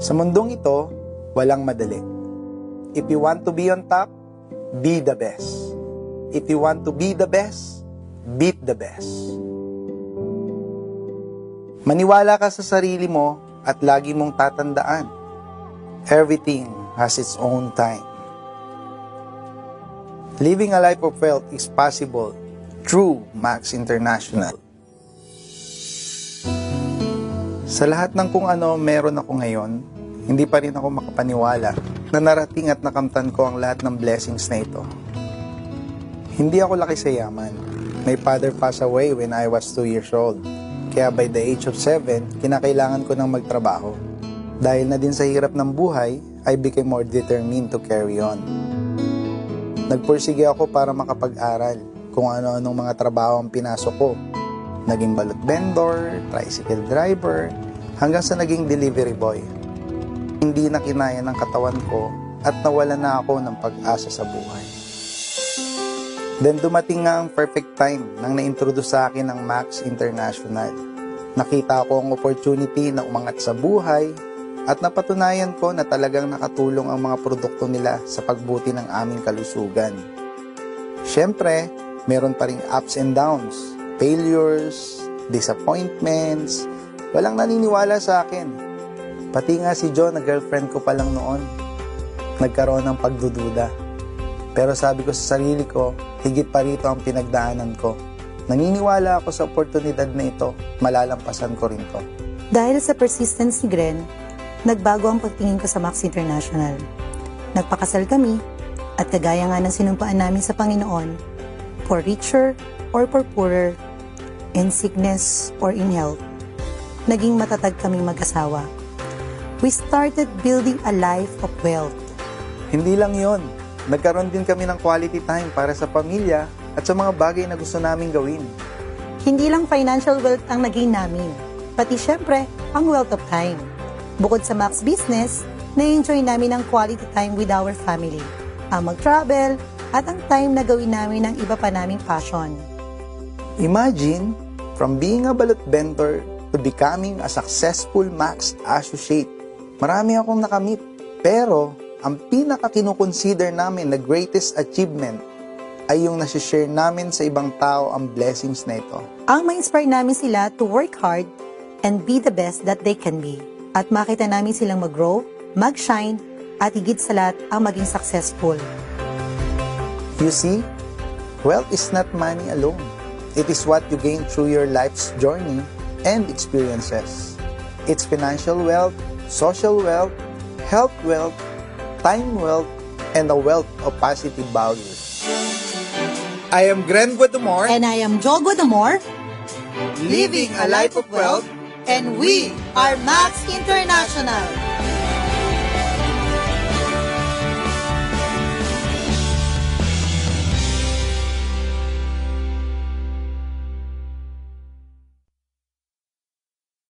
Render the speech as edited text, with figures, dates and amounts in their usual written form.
Sa mundong ito, walang madali. If you want to be on top, be the best. If you want to be the best, beat the best. Maniwala ka sa sarili mo at lagi mong tatandaan, everything has its own time. Living a life of wealth is possible through Max International. Sa lahat ng kung ano meron ako ngayon, hindi pa rin ako makapaniwala na narating at nakamtan ko ang lahat ng blessings na ito. Hindi ako laki sa yaman. My father passed away when I was 2 years old. Kaya by the age of 7, kinakailangan ko ng magtrabaho. Dahil na din sa hirap ng buhay, I became more determined to carry on. Nagpursige ako para makapag-aral kung ano-anong mga trabaho ang pinasok ko. Naging balot vendor, tricycle driver, hanggang sa naging delivery boy. Hindi na kinaya ng katawan ko at nawala na ako ng pag-asa sa buhay. Then dumating nga ang perfect time nang na-introduce sa akin ng Max International. Nakita ko ang opportunity na umangat sa buhay at napatunayan ko na talagang nakatulong ang mga produkto nila sa pagbuti ng aming kalusugan. Siyempre, meron pa ring ups and downs, failures, disappointments, walang naniniwala sa akin. Pati nga si John na girlfriend ko pa lang noon, nagkaroon ng pagdududa. Pero sabi ko sa sarili ko, higit pa rito ang pinagdaanan ko. Naniniwala ako sa oportunidad na ito, malalampasan ko rin to. Dahil sa persistence ni Gren, nagbago ang pagtingin ko sa Max International. Nagpakasal kami, at kagaya nga ng sinumpaan namin sa Panginoon, for richer or for poorer, in sickness or in health, naging matatag kaming mag-asawa. We started building a life of wealth. Hindi lang yon, nagkaroon din kami ng quality time para sa pamilya at sa mga bagay na gusto naming gawin. Hindi lang financial wealth ang naging namin, pati syempre ang wealth of time. Bukod sa Max Business, na-enjoy namin ang quality time with our family, ang mag-travel, at ang time na gawin namin ang iba pa naming passion. Imagine, from being a balot vendor to becoming a successful Max associate. Marami akong nakamit, pero ang pinaka-kinukonsider namin na greatest achievement ay yung nasishare namin sa ibang tao ang blessings na ito. Ang ma-inspire namin sila to work hard and be the best that they can be. At makita namin silang mag-grow, mag-shine, at higit sa lahat ang maging successful. You see, wealth is not money alone. It is what you gain through your life's journey and experiences. It's financial wealth, social wealth, health wealth, time wealth, and a wealth of positive values. I am Gren Guadamor, And I am Jo Guadamor, living a life of wealth, and we are Max International.